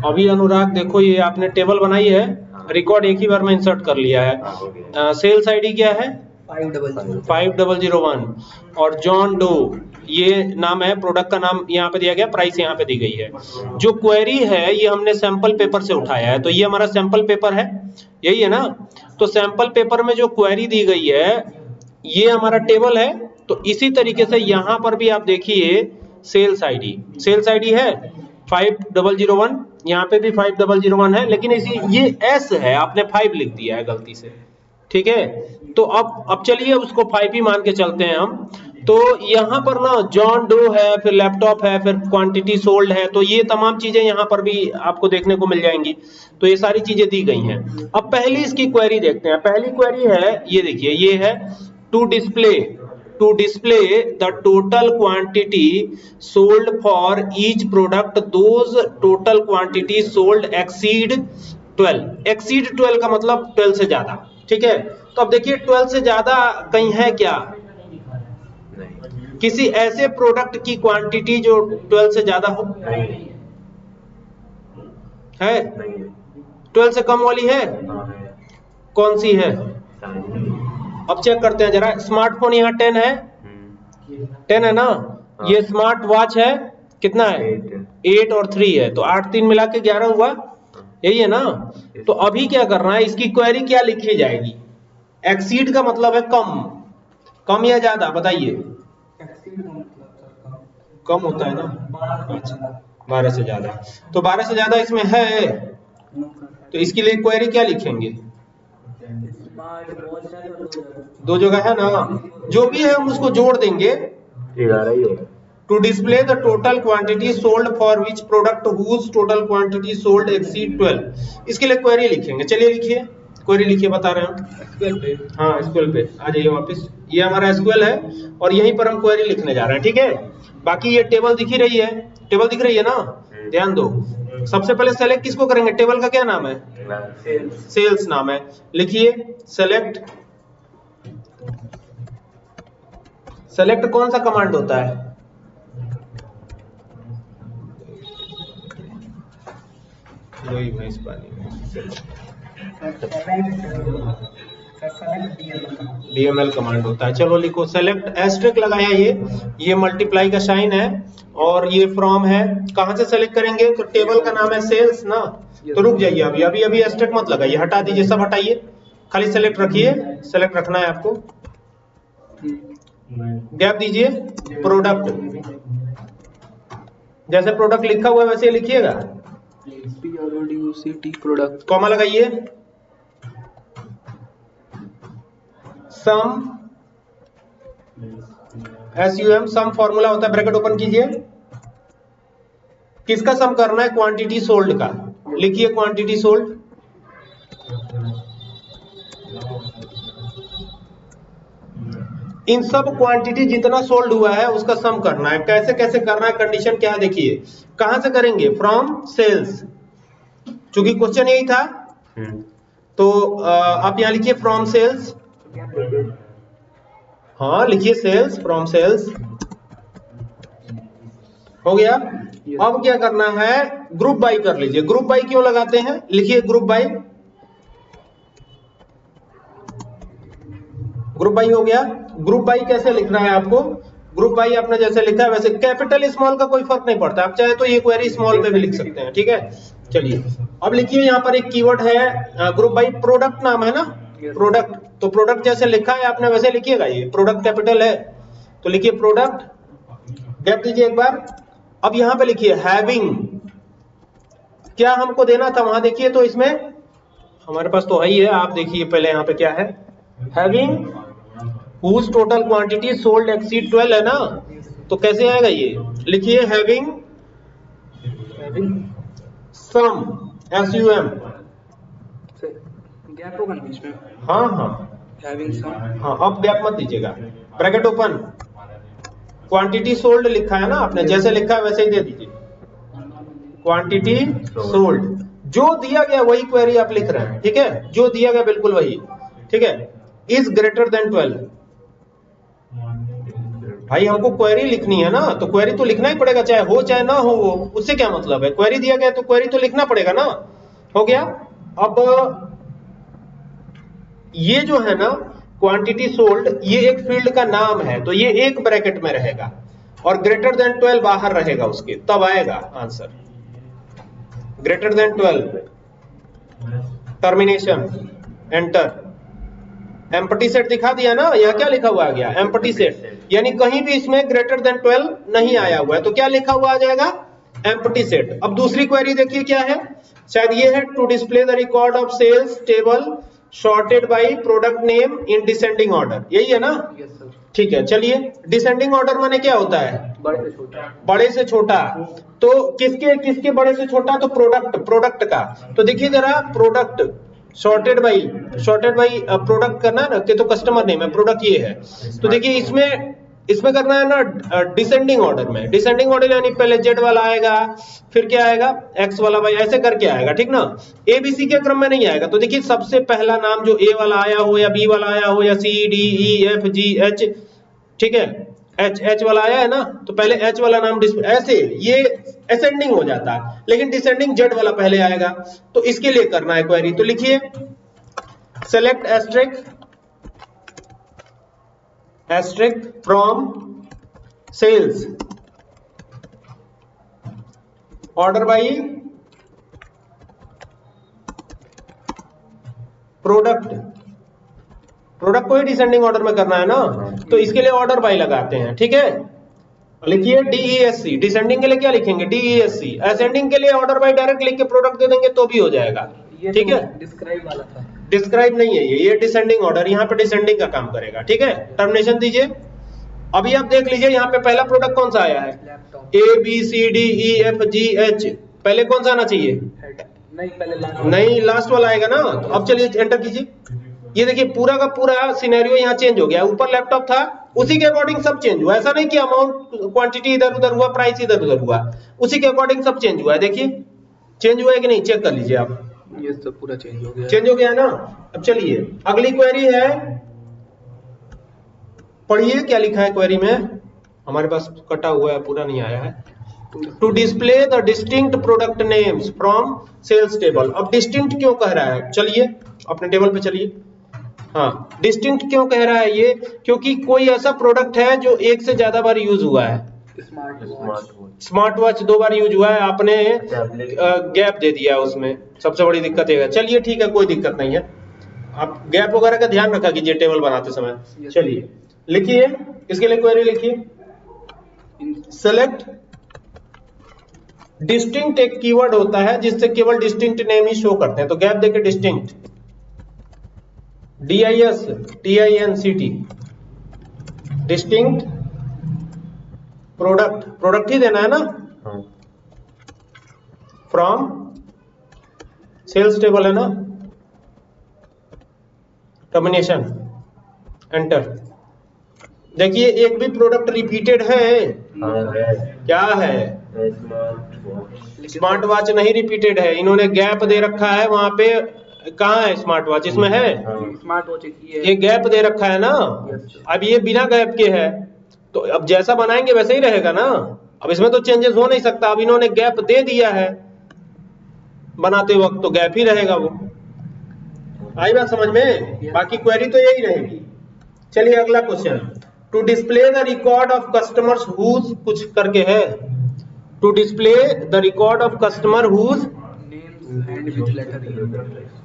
अभी अनुराग देखो ये आपने टेबल बनाई है, रिकॉर्ड एक ही बार में इंसर्ट कर लिया है। सेल्स आईडी क्या है 5001 और जॉन डो ये नाम है, प्रोडक्ट का नाम यहाँ पे दिया गया, प्राइस यहाँ पे दी गई है। जो क्वेरी है ये हमने सैंपल पेपर से उठाया है, तो ये हमारा सैंपल पेपर है, यही है ना। तो सैंपल पेपर में जो क्वेरी दी गई है ये हमारा टेबल है। तो इसी तरीके से यहाँ पर भी आप देखिए सेल्स आईडी है 5001, यहाँ पे भी 5001 है, लेकिन इसी ये एस है, आपने 5 लिख दिया है गलती से, ठीक है। तो अब चलिए उसको 5 ही मान के चलते हैं हम। तो यहाँ पर ना जॉन डो है, फिर लैपटॉप है, फिर क्वांटिटी सोल्ड है, तो ये तमाम चीजें यहाँ पर भी आपको देखने को मिल जाएंगी। तो ये सारी चीजें दी गई हैं। अब पहली इसकी क्वेरी देखते हैं। पहली क्वेरी है ये देखिए, ये है to display the total quantity sold for each product those total quantity sold exceed 12 का मतलब 12 से ज्यादा, ठीक है। तो अब देखिए 12 से ज्यादा कहीं है क्या, किसी ऐसे प्रोडक्ट की क्वांटिटी जो 12 से ज्यादा हो है? 12 से कम वाली है? कौन सी है? अब चेक करते हैं जरा। स्मार्टफोन यहाँ 10 है, 10 है ना। ये स्मार्ट वॉच है, कितना है 8 और 3 है, तो 8 3 मिला के 11 हुआ, यही है ना। तो अभी क्या करना है, इसकी क्वेरी क्या लिखी जाएगी। एक्सीड का मतलब है कम या ज्यादा, बताइए। कम होता है ना, अच्छा 12 से ज्यादा, तो 12 से ज्यादा इसमें है, तो इसके लिए क्वेरी क्या लिखेंगे। दो जगह है ना, जो भी है हम उसको जोड़ देंगे। 11 ही होगा। To display the total quantity sold for which product whose total quantity sold exceed 12, इसके लिए क्वेरी लिखेंगे। चलिए लिखिए, क्वेरी लिखिए, बता रहे हैं SQL पे। हाँ SQL पे आ जाइए वापस, ये हमारा SQL है और यहीं पर हम क्वेरी लिखने जा रहे हैं, ठीक है। बाकी ये टेबल दिख ही रही है, टेबल दिख रही है ना, ध्यान दो। सबसे पहले सेलेक्ट किसको करेंगे, टेबल का क्या नाम है, सेल्स नाम है। लिखिए सेलेक्ट कौन सा कमांड होता है, वही भैंस पानी DML कमांड होता है। चलो लिखो सेलेक्ट, एस्ट्रिक लगाया, ये मल्टीप्लाई का साइन है और ये फ्रॉम है। कहां से सेलेक्ट करेंगे, तो टेबल का नाम है सेल्स ना, तो रुक जाइए, अभी एस्ट्रिक मत लगाइए, हटा दीजिए, सब हटाइए, खाली सेलेक्ट रखिए। सेलेक्ट रखना है आपको, गैप दीजिए। प्रोडक्ट, जैसे प्रोडक्ट लिखा हुआ है वैसे लिखिएगा, प्रोडक्ट, कॉमा लगाइए। सम SUM, सम फॉर्मूला होता है, ब्रैकेट ओपन कीजिए। किसका सम करना है, क्वांटिटी सोल्ड का। लिखिए क्वांटिटी सोल्ड, इन सब क्वांटिटी जितना सोल्ड हुआ है उसका सम करना है। कैसे कैसे करना है, कंडीशन क्या है देखिए। कहां से करेंगे, फ्रॉम सेल्स, चूंकि क्वेश्चन यही था, तो आप यहां लिखिए फ्रॉम सेल्स। हाँ लिखिए सेल्स, फ्रॉम सेल्स, हो गया। अब क्या करना है, ग्रुप बाई कर लीजिए। ग्रुप बाई क्यों लगाते हैं, लिखिए ग्रुप बाई, ग्रुप बाई हो गया। ग्रुप बाई कैसे लिखना है आपको, ग्रुप बाई आपने जैसे लिखा है वैसे, कैपिटल स्मॉल का कोई फर्क नहीं पड़ता, आप चाहे तो ये क्वेरी स्मॉल में भी लिख सकते हैं, ठीक है। चलिए अब लिखिए, यहाँ पर एक कीवर्ड है ग्रुप बाई, प्रोडक्ट नाम है ना, प्रोडक्ट, तो प्रोडक्ट जैसे लिखा है आपने वैसे लिखिएगा। ये प्रोडक्ट कैपिटल है तो लिखिए प्रोडक्ट, गैप दीजिए एक बार। अब यहाँ पे लिखिए हैविंग, क्या हमको देना था वहां देखिए, तो इसमें हमारे पास तो है ही है, आप देखिए पहले यहाँ पे क्या है, having whose total quantity sold exceed 12 है ना, तो कैसे आएगा ये, लिखिए हैविंग सम SUM, गैप होगा बीच में, हाँ हैविंग सम, हाँ अब गैप मत दीजिएगा, ब्रैकेट ओपन, क्वांटिटी सोल्ड लिखा है ना आपने, जैसे लिखा है वैसे ही दे दीजिए, क्वांटिटी सोल्ड, जो दिया गया वही क्वेरी आप लिख रहे हैं, ठीक है, जो दिया गया बिल्कुल वही, ठीक है। इज ग्रेटर देन 12, भाई हमको क्वेरी लिखनी है ना, तो क्वेरी तो लिखना ही पड़ेगा, चाहे हो चाहे ना हो, वो उससे क्या मतलब है, क्वेरी दिया गया तो क्वेरी तो लिखना पड़ेगा ना। हो गया। अब ये जो है ना क्वांटिटी सोल्ड, ये एक फील्ड का नाम है, तो ये एक ब्रैकेट में रहेगा और ग्रेटर देन 12 बाहर रहेगा उसके, तब आएगा answer. Greater than 12 termination enter, empty set दिखा दिया ना, यहाँ क्या लिखा हुआ आ गया, एम्प्टी सेट, यानी कहीं भी इसमें ग्रेटर देन 12 नहीं आया हुआ है, तो क्या लिखा हुआ आ जाएगा, एम्प्टी सेट। अब दूसरी क्वेरी देखिए क्या है, शायद ये है, to display the record of sales table sorted by product name in descending order, यही है ना। Yes sir. ठीक है, चलिए डिसेंडिंग ऑर्डर माने क्या होता है, बड़े से छोटा। बड़े से छोटा, तो किसके किसके बड़े से छोटा, तो प्रोडक्ट का। तो देखिए जरा, प्रोडक्ट सॉर्टेड बाई प्रोडक्ट करना है ना, कि तो कस्टमर नेम है, प्रोडक्ट ये है, तो देखिए इसमें करना है ना डिसेंडिंग ऑर्डर में। डिसेंडिंग ऑर्डर यानी पहले जेड वाला आएगा, फिर क्या आएगा, एक्स वाला, वाई, ऐसे करके आएगा, ठीक ना, ए बी सी के क्रम में नहीं आएगा। तो देखिए सबसे पहला नाम जो ए वाला आया हो या बी वाला आया हो या C D E F G H, ठीक है, एच वाला आया है ना, तो पहले एच वाला नाम ऐसे ये असेंडिंग हो जाता है, लेकिन डिसेंडिंग जेड वाला पहले आएगा, तो इसके लिए करना है क्वेरी। तो लिखिए select asterisk from sales order by product को ही डिसेंडिंग ऑर्डर में करना है ना, तो इसके लिए ऑर्डर बाई लगाते हैं, ठीक है। लिखिए DESC, डिसेंडिंग के लिए क्या लिखेंगे, DESC, असेंडिंग के लिए ऑर्डर बाई डायरेक्ट लिख के प्रोडक्ट दे देंगे तो भी हो जाएगा, ठीक है। डिस्क्राइब वाला था, डिस्क्राइब नहीं है ये डिसेंडिंग ऑर्डर, यहाँ पे डिसेंडिंग का काम करेगा, ठीक है। टर्मिनेशन दीजिए। अभी आप देख लीजिए यहाँ पे पहला प्रोडक्ट कौन सा आया है, ABCDEFGH, पहले कौन सा आना चाहिए, नहीं पहले नहीं लास्ट वाला आएगा ना। तो अब चलिए एंटर कीजिए, ये देखिए पूरा का पूरा सिनेरियो यहाँ चेंज हो गया, ऊपर लैपटॉप था उसी के अकॉर्डिंग सब चेंज हुआ, ऐसा नहीं कि अमाउंट क्वांटिटी इधर उधर हुआ, प्राइस इधर उधर हुआ, उसी के अकॉर्डिंग सब चेंज हुआ है। देखिए चेंज हुआ है कि नहीं, चेक कर लीजिए आप, ये सब पूरा चेंज हो गया, चेंज हो गया है ना। अब चलिए अगली क्वेरी है, पढ़िए क्या लिखा है क्वेरी में, हमारे पास कटा हुआ है, पूरा नहीं आया है। To display the distinct product names from sales table. अब डिस्टिंक्ट क्यों कह रहा है, चलिए अपने टेबल पे चलिए। हाँ, डिस्टिंक्ट क्यों कह रहा है ये, क्योंकि कोई ऐसा प्रोडक्ट है जो एक से ज्यादा बार यूज हुआ है। स्मार्ट वॉच 2 बार यूज हुआ है, आपने गैप दे दिया उसमें, सबसे बड़ी दिक्कत है। चलिए ठीक है, कोई दिक्कत नहीं है, आप गैप वगैरह का ध्यान रखा कीजिए टेबल बनाते समय। चलिए लिखिए, इसके लिए क्वेरी लिखिए, सेलेक्ट डिस्टिंक्ट एक कीवर्ड होता है जिससे केवल डिस्टिंक्ट नेम ही शो करते हैं, तो गैप देके डिस्टिंक्ट DISTINCT डिस्टिंक्ट प्रोडक्ट ही देना है ना, फ्रॉम सेल्स टेबल है ना, टर्मिनेशन एंटर। देखिए एक भी प्रोडक्ट रिपीटेड है, क्या है, स्मार्ट वॉच नहीं रिपीटेड है, इन्होंने गैप दे रखा है वहां पे, कहाँ है स्मार्ट वॉच, इसमें है स्मार्ट वॉच ये गैप दे रखा है ना। अब ये बिना गैप के है, तो अब जैसा बनाएंगे वैसे ही रहेगा ना, अब इसमें तो चेंजेस हो नहीं सकता। अब इन्होंने गैप दे दिया है बनाते वक्त, तो गैप ही रहेगा वो। आई बात समझ में, बाकी क्वेरी तो यही रहेगी। चलिए अगला question, to display the record of customers whose, कुछ करके है, to display the record of customer whose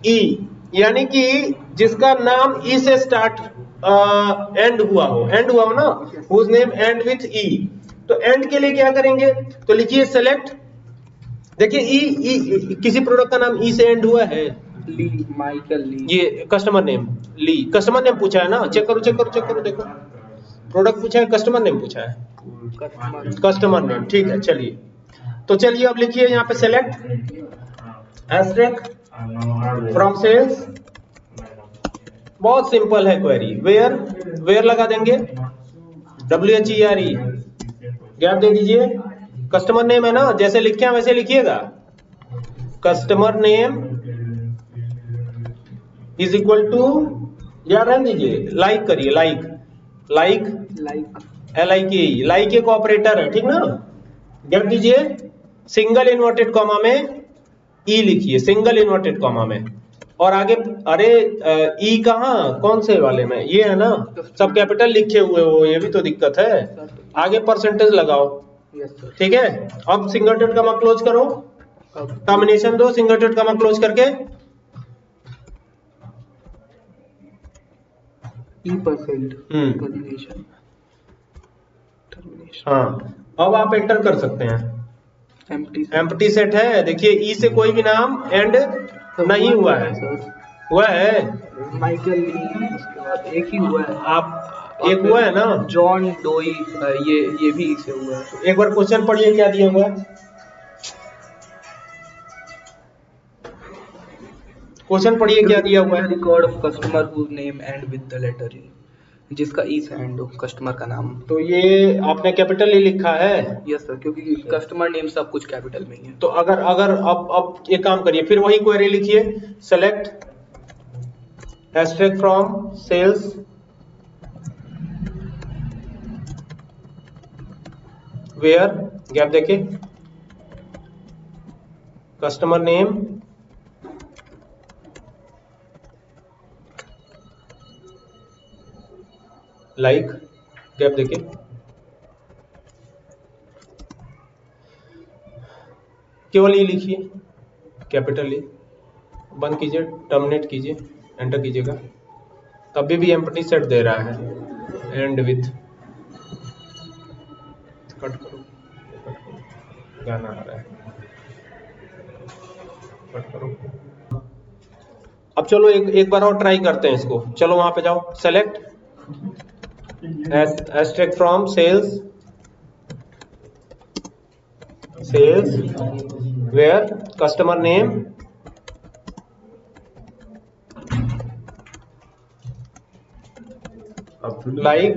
E, यानी कि जिसका नाम ई से स्टार्ट एंड हुआ हो ना, हुज नेम एंड विथ ई। तो एंड के लिए क्या करेंगे, तो लिखिए सेलेक्ट, देखिए ई किसी प्रोडक्ट का नाम ई से एंड हुआ है, ली, माइकल ली, ये कस्टमर नेम ली, कस्टमर नेम पूछा है ना, चेक करो देखो, प्रोडक्ट पूछा है, कस्टमर नेम पूछा है, कस्टमर नेम, ठीक है। चलिए तो चलिए अब लिखिए यहाँ पे सेलेक्ट एस्ट्रिक फ्रॉम सेल्स, बहुत सिंपल है क्वेरी, वेयर लगा देंगे, WHERE, गैप दे दीजिए, कस्टमर नेम है ना, जैसे लिखे हैं वैसे लिखिएगा, customer name is equal to, या रहने दीजिए, लाइक करिए, लाइक लाइक एक ऑपरेटर है, ठीक ना। गैप दीजिए, सिंगल इन्वर्टेड कॉमा में ई लिखिए, सिंगल इन्वर्टेड कॉमा में, और आगे अरे ई कहाँ, कौन से वाले में, ये है ना, सब कैपिटल लिखे हुए हो, ये भी तो दिक्कत है। आगे परसेंटेज लगाओ, ठीक है। अब सिंगल कॉमा क्लोज करो, टर्मिनेशन दो, सिंगल कॉमा क्लोज करके टर्मिनेशन। हाँ, अब आप एंटर कर सकते हैं। एम्प्टी सेट है, देखिए ई से कोई भी नाम एंड नहीं हुआ है, हुआ है माइकल ली, उसके बाद एक ही हुआ है, आप एक हुआ है ना, जॉन डोई, ये भी इसे हुआ है। एक बार क्वेश्चन पढ़िए क्या दिया हुआ है, क्वेश्चन पढ़िए क्या दिया हुआ है। Record of customer who name and with the letter E, जिसका ई से एंड हो, कस्टमर का नाम। तो ये आपने कैपिटल ही लिखा है। यस सर, क्योंकि कस्टमर नेम सब कुछ कैपिटल में ही है। तो अगर अगर अब एक काम करिए, फिर वही क्वेरी लिखिए, select asterisk from sales where, gap देखे, कस्टमर नेम लाइक, गैप देखे, केवल ई लिखिए, कैपिटल ई, बंद कीजिए, टर्मिनेट कीजिए, एंटर कीजिएगा, तभी भी एम्प्टी सेट दे रहा है। एंड विथ, कट करो, गाना आ रहा है, कट करो। अब चलो एक बार और ट्राई करते हैं इसको, चलो वहां पे जाओ, select asterisk from sales where customer name like,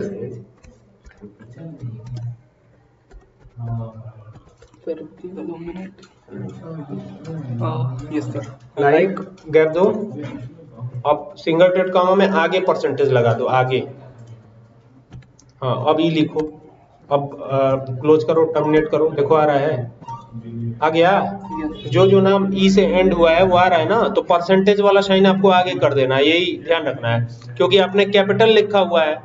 like, gap दो, अब सिंगल टेट कॉमा में आगे परसेंटेज लगा दो, आगे, हाँ अब ई लिखो, अब क्लोज करो, टर्मिनेट करो, देखो आ रहा है, आ गया, जो नाम ई से एंड हुआ है वो आ रहा है ना, तो परसेंटेज वाला साइन आपको आगे कर देना है, यही ध्यान रखना है, क्योंकि आपने कैपिटल लिखा हुआ है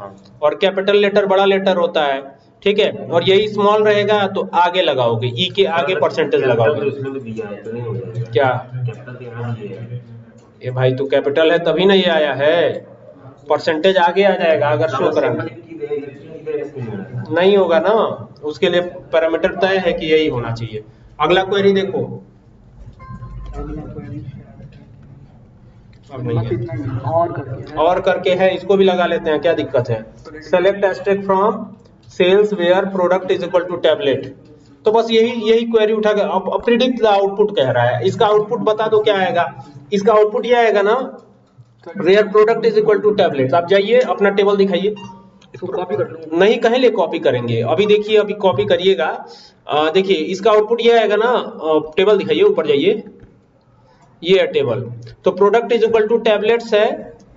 और कैपिटल लेटर बड़ा लेटर होता है, ठीक है, और यही स्मॉल रहेगा तो आगे लगाओगे, ई के आगे परसेंटेज लगाओगे। क्या ये भाई तो कैपिटल है तभी ना ये आया है, परसेंटेज आगे आ जाएगा अगर शो करेंगे, नहीं होगा ना, उसके लिए पैरामीटर तय है कि यही होना चाहिए। अगला क्वेरी देखो, अब नहीं है, और करके है, इसको भी लगा लेते हैं, क्या दिक्कत है। Select asterisk from sales where product is equal to tablet, तो बस यही क्वेरी उठा के अब प्रिडिक्ट द आउटपुट कह रहा है, इसका आउटपुट बता दो क्या आएगा, इसका आउटपुट ये आएगा ना, where product is equal to tablet. आप जाइए अपना टेबल दिखाइए, इसको कॉपी कर लूं, नहीं कहे ले कॉपी करेंगे, अभी देखिए, अभी कॉपी करिएगा, देखिए इसका आउटपुट ये आएगा ना, टेबल दिखाइए, ऊपर जाइए, ये है टेबल, तो product is equal to tablets है,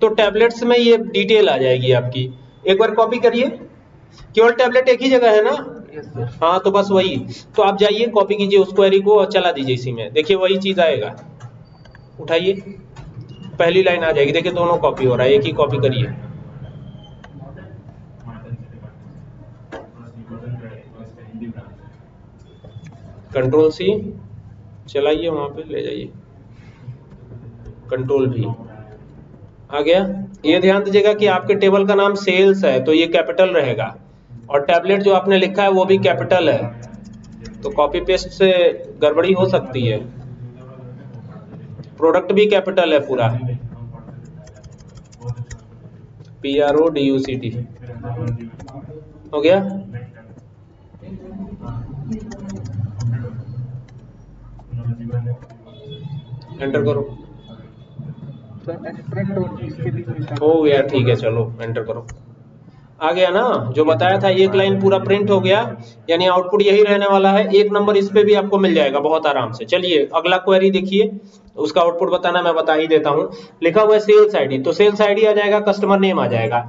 तो टैबलेट्स में ये डिटेल आ जाएगी आपकी, एक बार कॉपी करिए, केवल टैबलेट एक ही जगह है ना, हाँ तो बस वही, तो आप जाइए कॉपी कीजिए उस क्वेरी को और चला दीजिए इसी में, देखिए वही चीज आएगा, उठाइए, पहली लाइन आ जाएगी, देखिए दोनों कॉपी हो रहा है, एक ही कॉपी करिए, कंट्रोल सी चलाइए, वहां पे ले जाइए, कंट्रोल भी आ गया। ये ध्यान दीजिएगा कि आपके टेबल का नाम सेल्स है तो ये कैपिटल रहेगा, और टैबलेट जो आपने लिखा है वो भी कैपिटल है, तो कॉपी पेस्ट से गड़बड़ी हो सकती है, प्रोडक्ट भी कैपिटल है पूरा, PRODUCT हो गया। एंटर करो, हो गया, ठीक है, चलो एंटर करो, आ गया ना, जो बताया था एक लाइन पूरा प्रिंट हो गया, यानी आउटपुट यही रहने वाला है, एक नंबर इस पे भी आपको मिल जाएगा बहुत आराम से। चलिए अगला क्वेरी देखिए, उसका आउटपुट बताना मैं बता ही देता हूँ, लिखा हुआ है सेल्स आईडी, तो सेल्स आईडी आ जाएगा, कस्टमर नेम आ जाएगा,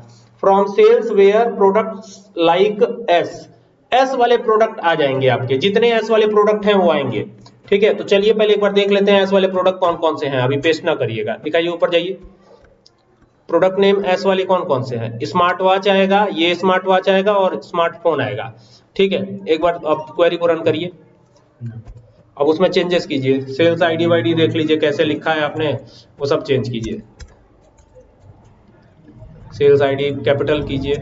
from sales where products like S वाले प्रोडक्ट आ जाएंगे आपके, जितने एस वाले प्रोडक्ट हैं वो आएंगे। ठीक है, तो चलिए पहले एक बार देख लेते हैं एस वाले प्रोडक्ट कौन कौन से हैं। अभी पेस्ट ना करिएगा, दिखाइए ऊपर जाइए। प्रोडक्ट नेम एस वाले कौन कौन से हैं? स्मार्ट वॉच आएगा, ये स्मार्ट वॉच आएगा और स्मार्टफोन आएगा। ठीक है, एक बार अब क्वेरी को रन करिए। अब उसमें चेंजेस कीजिए, सेल्स आईडी वाईडी देख लीजिए कैसे लिखा है आपने, वो सब चेंज कीजिए। सेल्स आईडी कैपिटल कीजिए,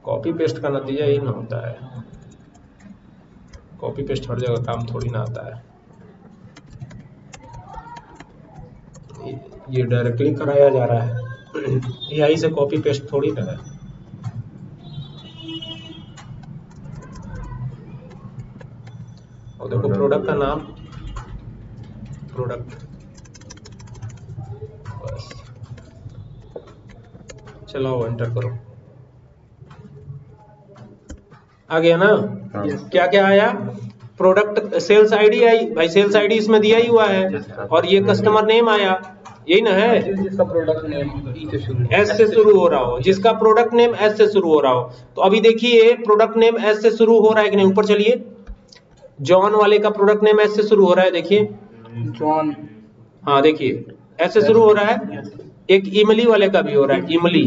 कॉपी पेस्ट का नतीजा यही ना होता है, कॉपी पेस्ट हर जगह काम थोड़ी ना आता है, ये डायरेक्टली कराया जा रहा है, यही से कॉपी पेस्ट थोड़ी ना है। और देखो प्रोडक्ट का नाम, प्रोडक्ट, बस चलाओ एंटर करो, आ गया ना। क्या क्या आया? प्रोडक्ट सेल्स आईडी आई भाई, सेल्स आईडी इसमें दिया ही हुआ है, और ये कस्टमर नेम आया, यही ना है, जिसका प्रोडक्ट नेम एस से शुरू हो रहा हो, जिसका प्रोडक्ट नेम एस से शुरू हो रहा हो। तो अभी देखिए प्रोडक्ट नेम एस से शुरू हो रहा है कि नहीं, ऊपर चलिए। जॉन वाले का प्रोडक्ट नेम एस से शुरू हो रहा है, देखिए जॉन, हाँ देखिए एस से शुरू हो रहा है। एक इमली वाले का भी हो रहा है, इमली,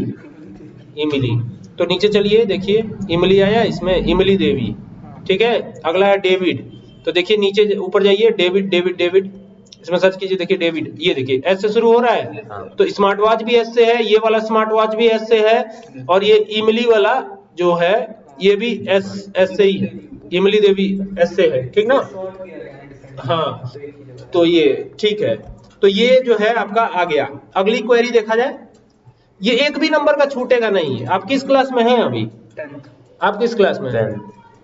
इमली। तो नीचे चलिए देखिए, इमली आया इसमें, इमली देवी। ठीक है, अगला है डेविड, तो देखिए नीचे ऊपर जाइए, डेविड डेविड डेविड, इसमें सर्च कीजिए, देखिए डेविड, ये देखिए एस से शुरू हो रहा है। तो स्मार्ट वॉच भी एस से है, ये वाला स्मार्ट वॉच भी एस से है, और ये इमली वाला जो है ये भी एस से ही, इमली देवी एस से है, ठीक ना। हाँ तो ये ठीक है, तो ये जो है आपका आ गया। अगली क्वेरी देखा जाए, ये एक भी नंबर का छूटेगा नहीं। आप किस क्लास में हैं अभी? आप किस क्लास में हैं?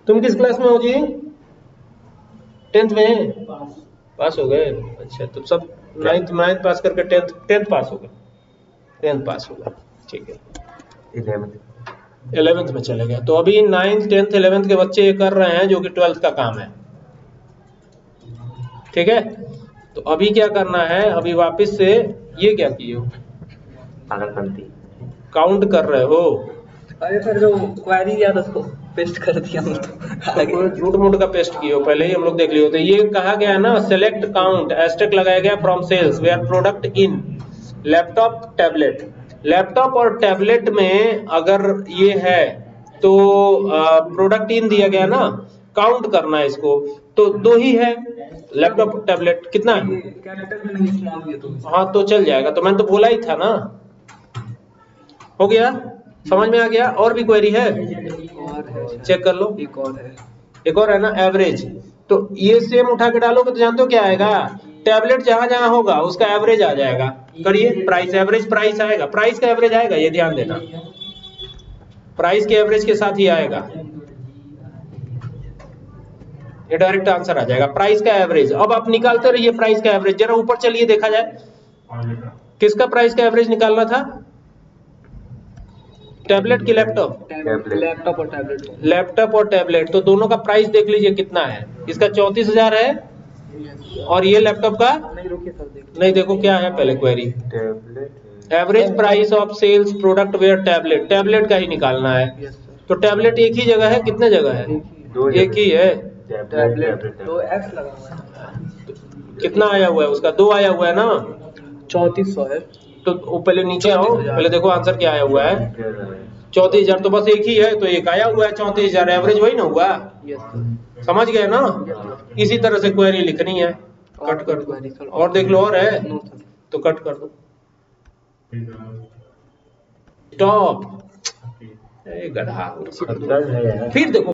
तुम किस क्लास में हो जी? 10th में है? पास हो गए? अच्छा, तो सब 9th पास करके 10th पास हो गए, 10th पास हो गए, ठीक है। 11th में चले गए, तो अभी 9th 10th 11th के बच्चे ये कर रहे हैं जो कि 12th का काम है। ठीक है, तो अभी क्या करना है, अभी वापस से ये क्या किए हो, काउंट कर रहे हो। अरे सर जो क्वेरी याद उसको पेस्ट कर दिया हूं, तो झूठ मूठ का पेस्ट किए हो, पहले ही हम लोग देख लिए होते। ये कहा गया ना, सेलेक्ट काउंट एस्टेक लगाया गया from sales where product in laptop tablet. Laptop और टैबलेट में अगर ये है तो प्रोडक्ट इन दिया गया ना, काउंट करना है इसको, तो दो ही है, लैपटॉप टैबलेट कितना है? कैपिटल में नहीं, स्मॉल भी है तो। हाँ तो चल जाएगा, तो मैंने तो बोला ही था ना। हो गया, समझ में आ गया। और भी क्वेरी है? और है, चेक कर लो। एक और है, एक और है ना, एवरेज। तो ये सेम उठा के डालोगे तो जानते हो क्या आएगा, टैबलेट जहां जहां होगा उसका एवरेज आ जाएगा। करिए, प्राइस, एवरेज प्राइस आएगा, प्राइस का एवरेज आएगा, ये ध्यान देना, प्राइस के एवरेज के साथ ही आएगा, ये डायरेक्ट आंसर आ जाएगा, प्राइस का एवरेज। अब आप निकालते रहिए प्राइस का एवरेज। जरा ऊपर चलिए, देखा जाए किसका प्राइस का एवरेज निकालना था, टैबलेट की लैपटॉप? लैपटॉप और टैबलेट, लैपटॉप और टैबलेट, तो दोनों का प्राइस देख लीजिए कितना है। इसका 34,000 है, और ये लैपटॉप का नहीं, रुकिए सर देख, नहीं, देखो क्या है पहले query, average price of sales product where tablet, tablet का ही निकालना है। तो टैबलेट एक ही जगह है, कितने जगह है? एक ही है, टैबलेट तो एक्स लगा हुआ है, कितना आया हुआ है उसका? 2 आया हुआ है ना, 3400 है। तो पहले नीचे आओ, पहले देखो आंसर क्या आया हुआ है, 34,000, तो बस एक ही है, तो एक आया हुआ है 34,000, एवरेज वही ना हुआ। समझ गए ना? इसी तरह से क्वेरी लिखनी है, कट कर दो, और देख लो, और है तो कट कर दो, स्टॉप, गधा। फिर देखो